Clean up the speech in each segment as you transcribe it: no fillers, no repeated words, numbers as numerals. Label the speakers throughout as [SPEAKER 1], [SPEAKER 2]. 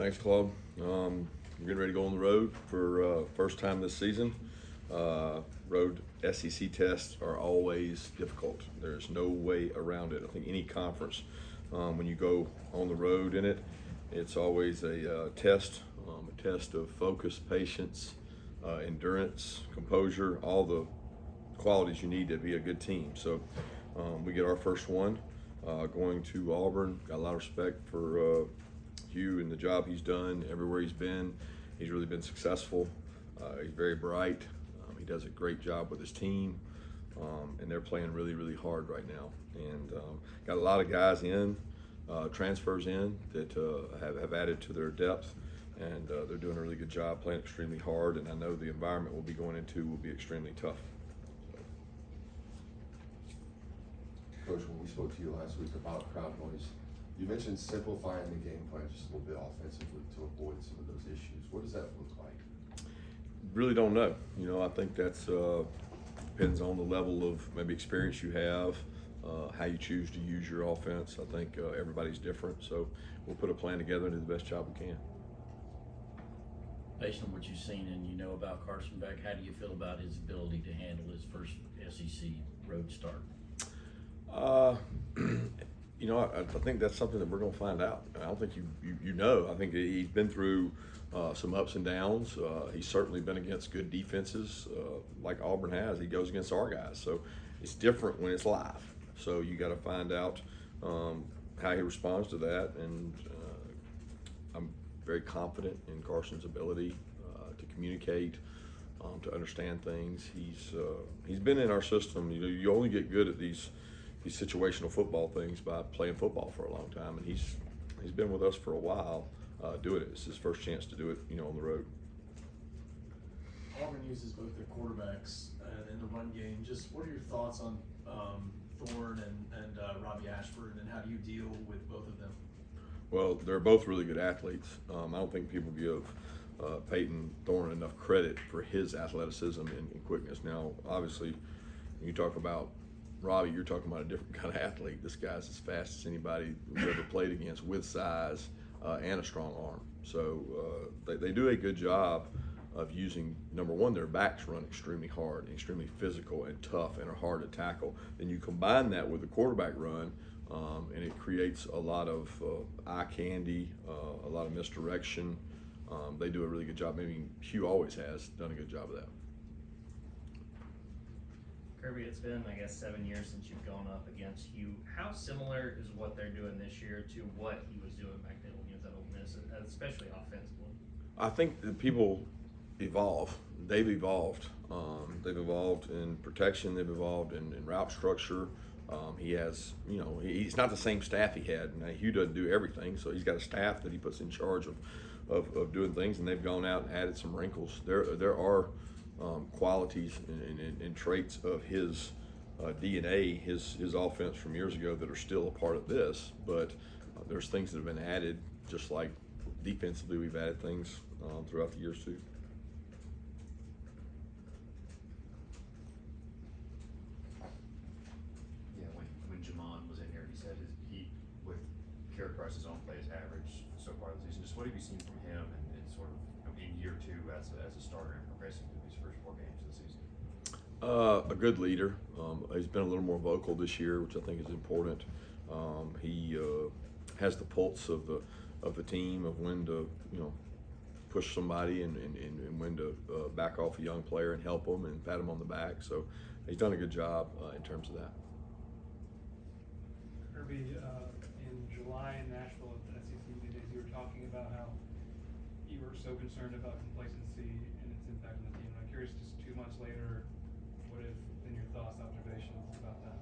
[SPEAKER 1] Thanks, Claude. We're getting ready to go on the road for first time this season. Road SEC tests are always difficult. There's no way around it. I think any conference, when you go on the road in it, it's always a test of focus, patience, endurance, composure, all the qualities you need to be a good team. So we get our first one going to Auburn. Got a lot of respect for Hugh and the job he's done everywhere he's been. He's really been successful. He's very bright. He does a great job with his team, and they're playing really, really hard right now. And got a lot of guys in, transfers in that have added to their depth, and they're doing a really good job, playing extremely hard. And I know the environment we'll be going into will be extremely tough.
[SPEAKER 2] Coach, when we spoke to you last week about crowd noise, you mentioned simplifying the game plan just a little bit offensively to avoid some of those issues. What does that look like?
[SPEAKER 1] Really don't know. I think that's depends on the level of maybe experience you have, how you choose to use your offense. I think everybody's different, so we'll put a plan together and do the best job we can.
[SPEAKER 3] Based on what you've seen and you know about Carson Beck, how do you feel about his ability to handle his first SEC road start?
[SPEAKER 1] I think that's something that we're going to find out. I don't think you know. I think he's been through some ups and downs. He's certainly been against good defenses like Auburn has. He goes against our guys. So it's different when it's live. So you got to find out how he responds to that. And I'm very confident in Carson's ability to communicate, to understand things. He's been in our system. You only get good at these situational football things by playing football for a long time, and he's been with us for a while doing it. It's his first chance to do it, on the road.
[SPEAKER 4] Auburn uses both their quarterbacks in the run game. Just what are your thoughts on Thorne and Robbie Ashford, and how do you deal with both of them?
[SPEAKER 1] Well, they're both really good athletes. I don't think people give Peyton Thorne enough credit for his athleticism and quickness. Now, obviously, when you talk about Robbie, you're talking about a different kind of athlete. This guy's as fast as anybody we've ever played against, with size and a strong arm. So they do a good job of using, number one, their backs run extremely hard, extremely physical and tough, and are hard to tackle. Then you combine that with the quarterback run, and it creates a lot of eye candy, a lot of misdirection. They do a really good job. Maybe Hugh always has done a good job of that.
[SPEAKER 5] Kirby, it's been, 7 years since you've gone up against Hugh. How similar is what they're doing this year to what he was doing back then when he was at Ole Miss, especially offensively? I
[SPEAKER 1] think that people evolve. They've evolved. They've evolved in protection. They've evolved in route structure. He has, he's not the same staff he had. Now, Hugh doesn't do everything, so he's got a staff that he puts in charge of doing things, and they've gone out and added some wrinkles. There are qualities and traits of his DNA, his offense from years ago that are still a part of this, but there's things that have been added, just like defensively we've added things throughout the years too.
[SPEAKER 6] Yeah, when Jamon was in here, he said he would characterize his own play as average so far this season. Just what have you seen from him in sort of in year two as a starter and progressing through these first 4 games of the season?
[SPEAKER 1] A good leader. He's been a little more vocal this year, which I think is important. He has the pulse of the team, of when to push somebody and when to back off a young player and help them and pat him on the back. So he's done a good job in terms of that.
[SPEAKER 7] Kirby, in July in Nashville at the SEC meetings, you were talking about how you were so concerned about complacency and its impact on the team. I'm curious, just 2 months later, what have been your thoughts, observations about that?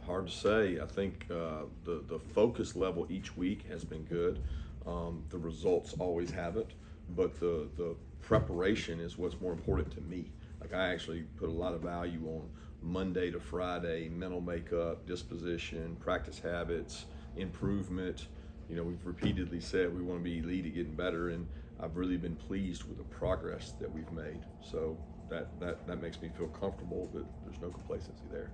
[SPEAKER 1] Hard to say. I think the focus level each week has been good. The results always haven't, but the preparation is what's more important to me. Like, I actually put a lot of value on Monday to Friday, mental makeup, disposition, practice habits, improvement. We've repeatedly said we want to be elite at getting better, and I've really been pleased with the progress that we've made. So that makes me feel comfortable that there's no complacency there.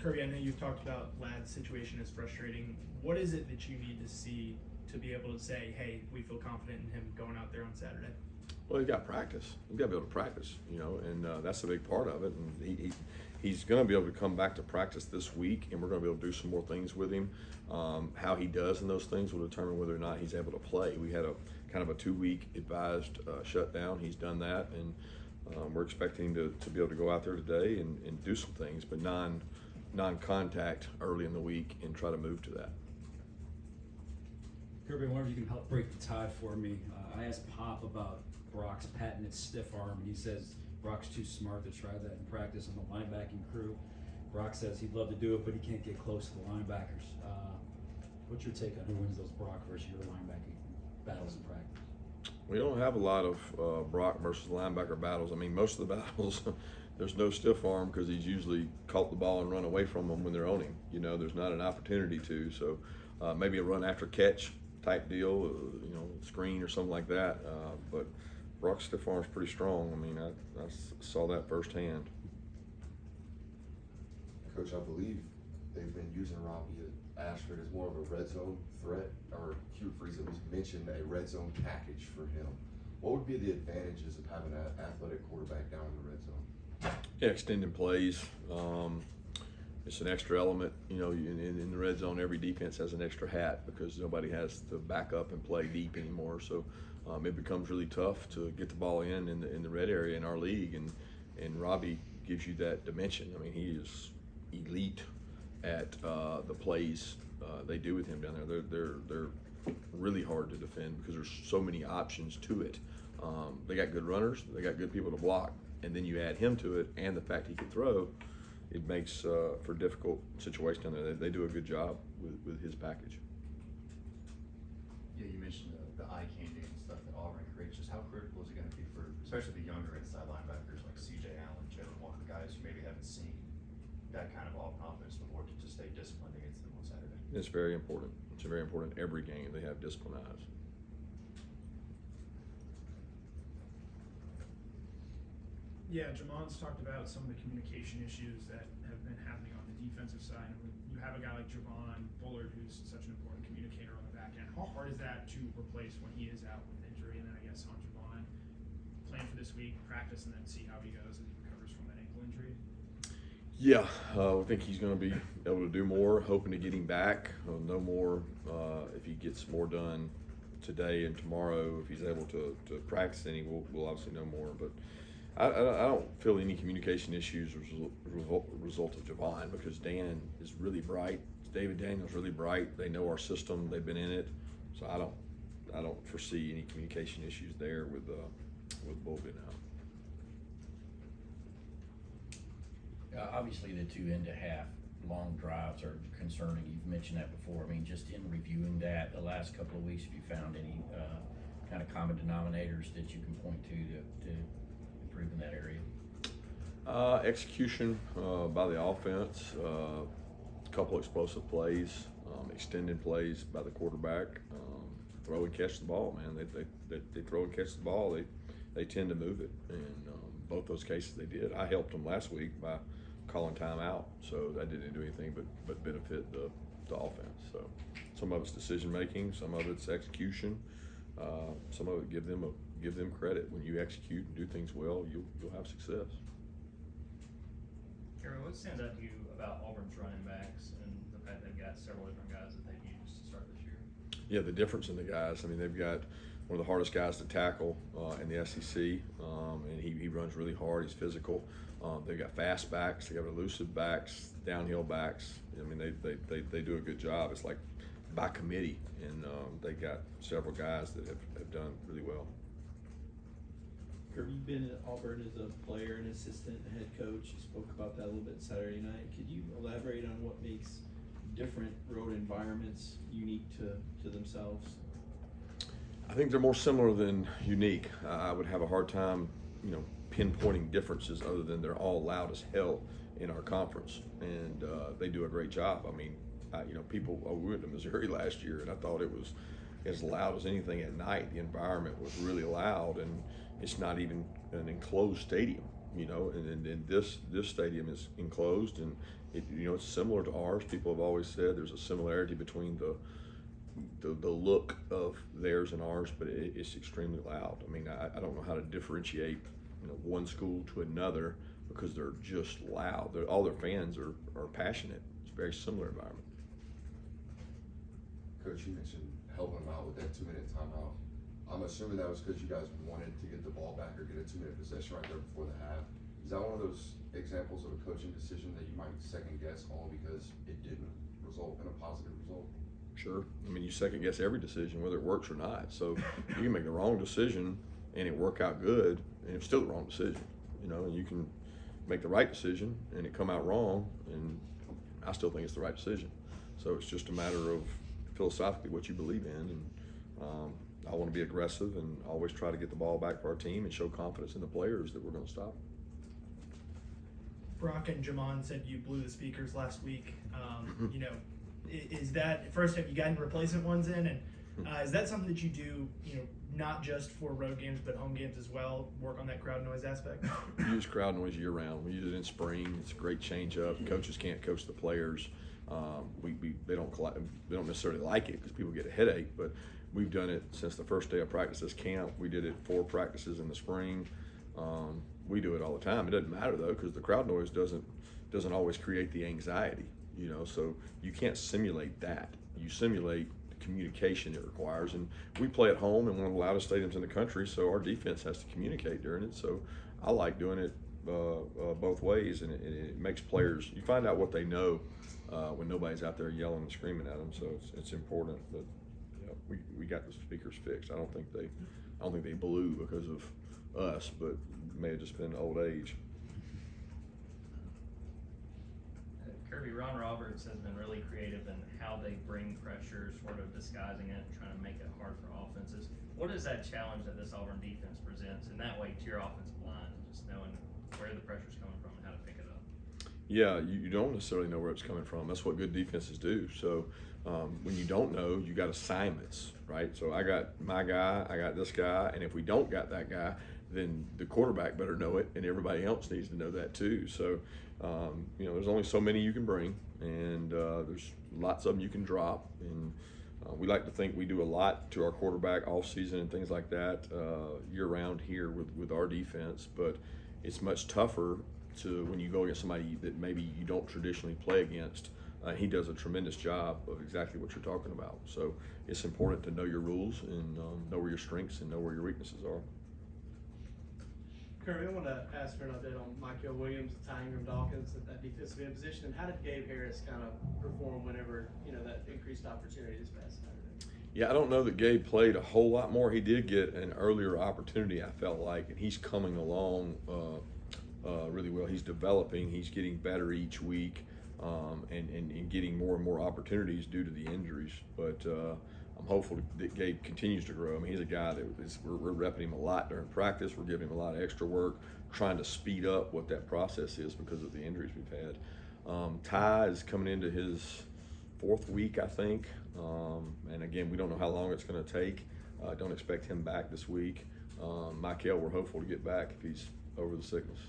[SPEAKER 8] Kirby, I know you've talked about Ladd's situation as frustrating. What is it that you need to see to be able to say, hey, we feel confident in him going out there on Saturday?
[SPEAKER 1] Well, you got practice. You got to be able to practice, and that's a big part of it. And he's going to be able to come back to practice this week, and we're going to be able to do some more things with him. How he does in those things will determine whether or not he's able to play. We had a kind of a 2-week advised shutdown. He's done that, and we're expecting him to be able to go out there today and do some things, but non-contact early in the week and try to move to that.
[SPEAKER 9] Kirby, I wonder if you can help break the tie for me. I asked Pop about Brock's patented stiff arm, and he says Brock's too smart to try that in practice on the linebacking crew. Brock says he'd love to do it, but he can't get close to the linebackers. What's your take on who wins those Brock versus your linebacking battles in practice?
[SPEAKER 1] We don't have a lot of Brock versus linebacker battles. I mean, most of the battles, there's no stiff arm because he's usually caught the ball and run away from them when they're on him. There's not an opportunity to. So maybe a run after catch type deal, screen or something like that. But Brock's stiff arm's pretty strong. I mean, I saw that firsthand.
[SPEAKER 2] Coach, I believe they've been using Robbie Ashford as more of a red zone threat, or Hugh Freeze at least mentioned a red zone package for him. What would be the advantages of having an athletic quarterback down in the red zone?
[SPEAKER 1] Yeah, extending plays. It's an extra element. In the red zone, every defense has an extra hat because nobody has to back up and play deep anymore. So it becomes really tough to get the ball in the red area in our league, and Robbie gives you that dimension. I mean, he is elite at the plays they do with him down there. They're really hard to defend because there's so many options to it. They got good runners, they got good people to block, and then you add him to it and the fact he can throw. It makes for a difficult situation down there. They do a good job with his package.
[SPEAKER 6] Yeah, you mentioned the eye candy and stuff that Auburn creates. Just how critical is it going to be for, especially the younger inside linebackers like C.J. Allen, Jalen Walker, guys who maybe haven't seen that kind of all-confidence before, to just stay disciplined against them on Saturday?
[SPEAKER 1] It's very important. It's very important every game they have disciplined eyes.
[SPEAKER 8] Yeah, Jamon's talked about some of the communication issues that have been happening on the defensive side. When you have a guy like Javon Bullard, who's such an important communicator on the back end, how hard is that to replace when he is out with injury? And then I guess on Javon, plan for this week, practice, and then see how he goes as he recovers from that ankle injury?
[SPEAKER 1] Yeah, I think he's going to be able to do more, hoping to get him back. No more if he gets more done today and tomorrow. If he's able to practice any, we'll obviously know more. But I don't feel any communication issues as a result of Javon, because Dan is really bright. David Daniel's really bright. They know our system. They've been in it. So I don't foresee any communication issues there with Bull being out.
[SPEAKER 3] Obviously, the 2 end-to-half long drives are concerning. You've mentioned that before. I mean, just in reviewing that the last couple of weeks, have you found any kind of common denominators that you can point to improve in that area?
[SPEAKER 1] Execution by the offense, a couple explosive plays, extended plays by the quarterback, throw and catch the ball, man. They throw and catch the ball. They tend to move it, and both those cases they did. I helped them last week by calling timeout, so that didn't do anything but benefit the offense. So some of it's decision making, some of it's execution, some of it give them credit. When you execute and do things well, you'll have success.
[SPEAKER 5] Kirby, what stands out to you about Auburn's running backs and the fact they've got several different guys that they've used to start this year?
[SPEAKER 1] Yeah, the difference in the guys. I mean, they've got one of the hardest guys to tackle in the SEC, and he runs really hard. He's physical. They've got fast backs. They got elusive backs, downhill backs. I mean, they do a good job. It's like by committee, and they got several guys that have done really well.
[SPEAKER 10] Kirby, you've been at Auburn as a player, an assistant, and head coach. You spoke about that a little bit Saturday night. Could you elaborate on what makes different road environments unique to themselves?
[SPEAKER 1] I think they're more similar than unique. I would have a hard time, pinpointing differences other than they're all loud as hell in our conference, and they do a great job. I mean, we went to Missouri last year, and I thought it was as loud as anything at night. The environment was really loud, and it's not even an enclosed stadium. you know, and this stadium is enclosed, and it's similar to ours. People have always said there's a similarity between the look of theirs and ours, but it's extremely loud. I mean, I don't know how to differentiate, one school to another because they're just loud. All their fans are passionate. It's a very similar environment.
[SPEAKER 2] Coach, you mentioned helping them out with that 2-minute timeout. I'm assuming that was because you guys wanted to get the ball back or get a 2-minute possession right there before the half. Is that one of those examples of a coaching decision that you might second guess only because it didn't result in a positive result?
[SPEAKER 1] Sure. I mean, you second guess every decision, whether it works or not. So you can make the wrong decision and it work out good, and it's still the wrong decision, and you can make the right decision and it come out wrong, and I still think it's the right decision. So it's just a matter of philosophically what you believe in, and I want to be aggressive and always try to get the ball back for our team and show confidence in the players that we're going to stop.
[SPEAKER 8] Brock and Jamon said you blew the speakers last week. Is that, first, have you gotten replacement ones in, and is that something that you do, not just for road games but home games as well, work on that crowd noise aspect?
[SPEAKER 1] We use crowd noise year round. We use it in spring. It's a great change up. Coaches can't coach the players. They don't necessarily like it because people get a headache, but we've done it since the first day of practice this camp. We did it 4 practices in the spring. We do it all the time. It doesn't matter though, because the crowd noise doesn't always create the anxiety, so you can't simulate that. You simulate the communication it requires, and we play at home in one of the loudest stadiums in the country, so our defense has to communicate during it. So I like doing it both ways, and it makes players, you find out what they know when nobody's out there yelling and screaming at them. So it's important that we got the speakers fixed. I don't think they blew because of us, but it may have just been old age.
[SPEAKER 5] Kirby, Ron Roberts has been really creative in how they bring pressure, sort of disguising it, trying to make it hard for offenses. What is that challenge that this Auburn defense presents in that way to your offensive line, just knowing where the pressure's coming from and how to pick it up?
[SPEAKER 1] Yeah, you don't necessarily know where it's coming from. That's what good defenses do. So when you don't know, you got assignments, right? So I got my guy, I got this guy, and if we don't got that guy, then the quarterback better know it, and everybody else needs to know that too. So, there's only so many you can bring, and there's lots of them you can drop. And we like to think we do a lot to our quarterback off season and things like that year round here with our defense, but it's much tougher to when you go against somebody that maybe you don't traditionally play against. He does a tremendous job of exactly what you're talking about. So it's important to know your rules and know where your strengths and know where your weaknesses are.
[SPEAKER 11] Kirby, I want to ask for an update on Michael Williams, Tyingram Dawkins at that defensive end position, and how did Gabe Harris kind of perform whenever, that increased opportunity this past Saturday?
[SPEAKER 1] Yeah, I don't know that Gabe played a whole lot more. He did get an earlier opportunity, I felt like, and he's coming along really well. He's developing. He's getting better each week and getting more and more opportunities due to the injuries. But I'm hopeful that Gabe continues to grow. I mean, he's a guy that we're repping him a lot during practice. We're giving him a lot of extra work, trying to speed up what that process is because of the injuries we've had. Ty is coming into his 4th week, I think. And again, we don't know how long it's going to take. Don't expect him back this week. Michael, we're hopeful to get back if he's over the sickness.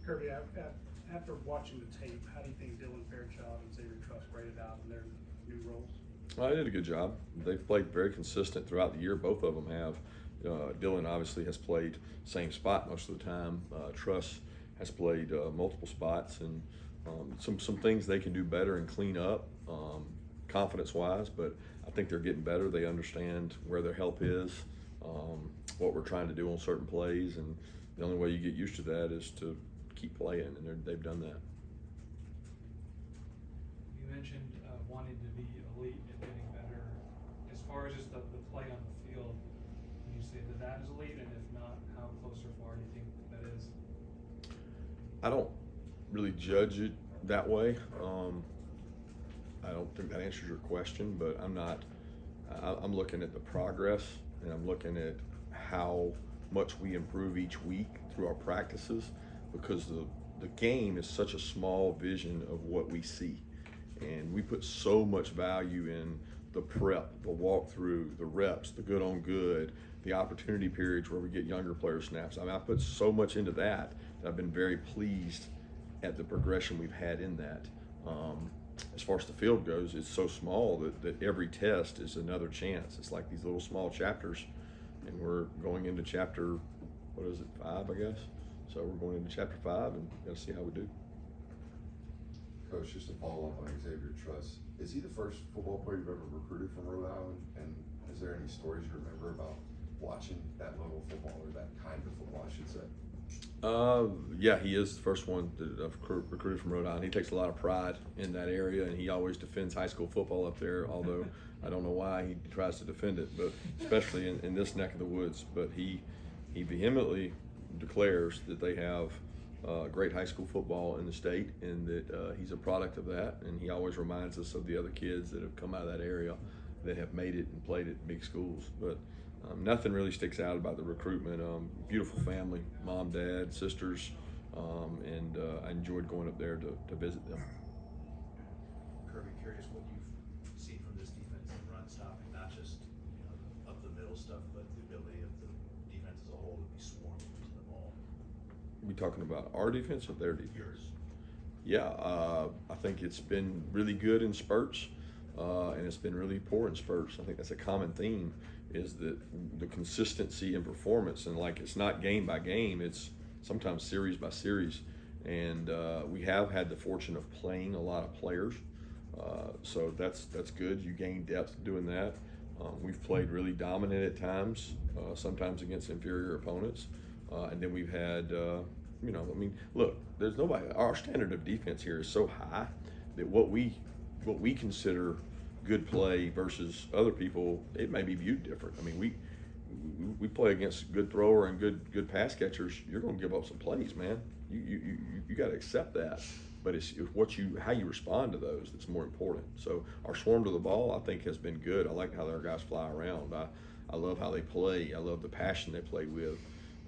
[SPEAKER 7] Kirby, after watching the tape, how do you think Dylan Fairchild and Xavier Truss graded out in their new roles?
[SPEAKER 1] They did a good job. They've played very consistent throughout the year. Both of them have. Dylan obviously has played same spot most of the time. Truss has played multiple spots, and some things they can do better and clean up confidence-wise, but I think they're getting better. They understand where their help is, what we're trying to do on certain plays, and the only way you get used to that is to keep playing, and they've done that.
[SPEAKER 7] You mentioned wanting to be elite and getting better. As far as just the play on the field, would you say that is elite, and if not, how close or far do you think that is?
[SPEAKER 1] I don't really judge it that way. I don't think that answers your question, but I'm looking at the progress, and I'm looking at how much we improve each week through our practices, because the game is such a small vision of what we see, and we put so much value in the prep, the walkthrough, the reps, the good on good, the opportunity periods where we get younger player snaps. I mean, I put so much into that I've been very pleased at the progression we've had in that. As far as the field goes, it's so small that every test is another chance. It's like these little small chapters, and we're going into chapter, 5, I guess? So we're going into chapter 5 and got to see how we do.
[SPEAKER 2] Coach, just to follow up on Xavier Truss, is he the first football player you've ever recruited from Rhode Island? And is there any stories you remember about watching that level of football, or that kind of football, I should say?
[SPEAKER 1] Yeah, he is the first one that I've recruited from Rhode Island. He takes a lot of pride in that area, and he always defends high school football up there, although I don't know why he tries to defend it, but especially in this neck of the woods. But he vehemently declares that they have great high school football in the state, and that he's a product of that, and he always reminds us of the other kids that have come out of that area that have made it and played at big schools. But nothing really sticks out about the recruitment. Beautiful family, mom, dad, sisters, and I enjoyed going up there to visit them.
[SPEAKER 12] Kirby, curious what you've seen from this defense in run stopping, not just up the middle stuff, but the ability of the defense as a whole to be swarmed into the ball.
[SPEAKER 1] We talking about our defense or their defense?
[SPEAKER 12] Yours.
[SPEAKER 1] Yeah, I think it's been really good in spurts, and it's been really poor in spurts. I think that's a common theme, is that the consistency in performance, and like it's not game by game, it's sometimes series by series. And we have had the fortune of playing a lot of players, so that's good. You gain depth doing that. We've played really dominant at times, sometimes against inferior opponents, and then we've had, look, there's nobody. Our standard of defense here is so high that what we consider good play versus other people, it may be viewed different. I mean, we play against good thrower and good pass catchers. You're going to give up some plays, man. You got to accept that. But it's how you respond to those that's more important. So our swarm to the ball, I think, has been good. I like how our guys fly around. I love how they play. I love the passion they play with.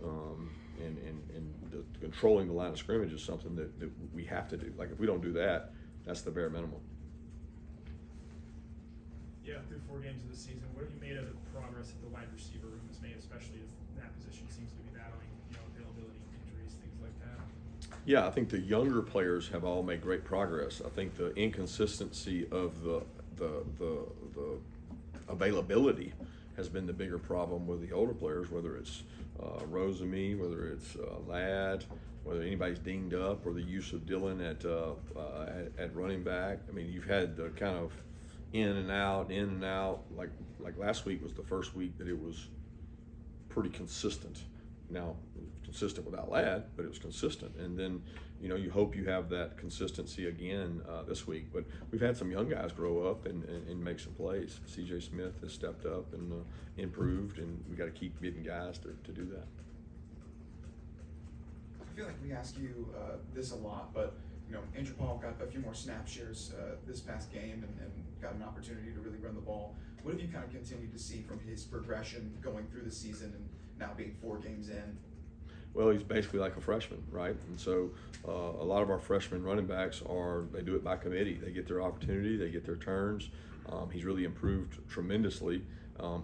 [SPEAKER 1] And controlling the line of scrimmage is something that we have to do. Like, if we don't do that, that's the bare minimum.
[SPEAKER 8] Yeah, through 4 games of the season, what have you made of the progress that the wide receiver room has made, especially as that position seems to be battling, availability, injuries, things like that?
[SPEAKER 1] Yeah, I think the younger players have all made great progress. I think the inconsistency of the availability has been the bigger problem with the older players, whether it's Rosemy, whether it's Ladd, whether anybody's dinged up, or the use of Dylan at running back. I mean, you've had the kind of in and out. Like last week was the first week that it was pretty consistent. Now, consistent without Ladd, but it was consistent. And then, you hope you have that consistency again this week. But we've had some young guys grow up and make some plays. C.J. Smith has stepped up and improved, and we got to keep getting guys to do that.
[SPEAKER 13] I feel like we ask you this a lot, but Andrew Paul got a few more snap shares this past game and got an opportunity to really run the ball. What have you kind of continued to see from his progression going through the season and now being 4 games in?
[SPEAKER 1] Well, he's basically like a freshman, right? And so a lot of our freshman running backs they do it by committee. They get their opportunity, they get their turns. He's really improved tremendously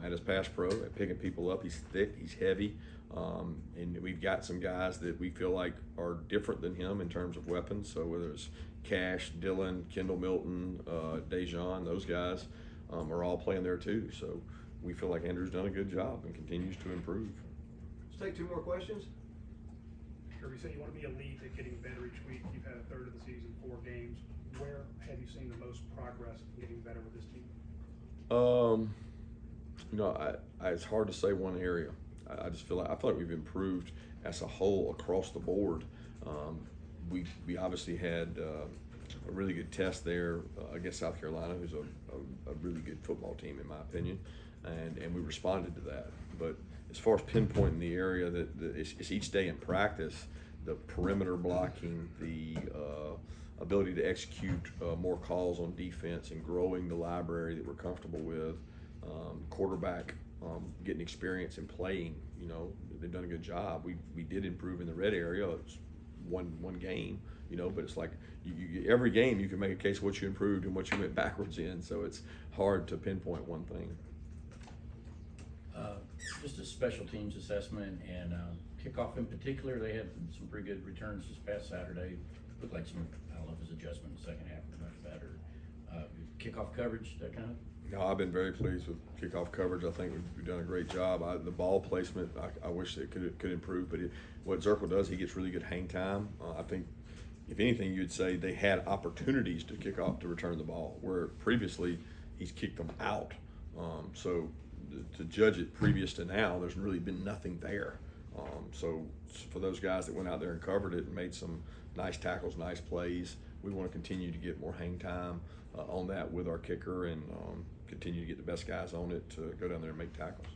[SPEAKER 1] at his pass pro, at picking people up. He's thick, he's heavy. And we've got some guys that we feel like are different than him in terms of weapons. So whether it's Cash, Dylan, Kendall Milton, Dejan, those guys are all playing there too. So we feel like Andrew's done a good job and continues to improve.
[SPEAKER 10] Let's take 2 more questions.
[SPEAKER 7] Kirby said you want to be elite at getting better each week. You've had a third of the season, 4 games. Where have you seen the most progress in getting better with this team?
[SPEAKER 1] It's hard to say one area. I feel like we've improved as a whole across the board. We obviously had a really good test there against South Carolina, who's a really good football team in my opinion, and we responded to that. But as far as pinpointing the area that it's each day in practice, the perimeter blocking, the ability to execute more calls on defense, and growing the library that we're comfortable with, quarterback getting experience and playing. They've done a good job. We did improve in the red area. It's one game, you know, but it's like you every game you can make a case what you improved and what you went backwards in, so it's hard to pinpoint one thing.
[SPEAKER 3] Just a special teams assessment and kickoff in particular, they had some pretty good returns this past Saturday. Looked like some, I don't know if it was adjustment in the second half or much better. Kickoff coverage, that kind of.
[SPEAKER 1] No, I've been very pleased with kickoff coverage. I think we've done a great job. The ball placement, I wish it could improve, but what Zirkle does, he gets really good hang time. I think, if anything, you'd say they had opportunities to kick off to return the ball, where previously he's kicked them out. So to judge it previous to now, there's really been nothing there. So for those guys that went out there and covered it and made some nice tackles, nice plays, we want to continue to get more hang time on that with our kicker and continue to get the best guys on it to go down there and make tackles.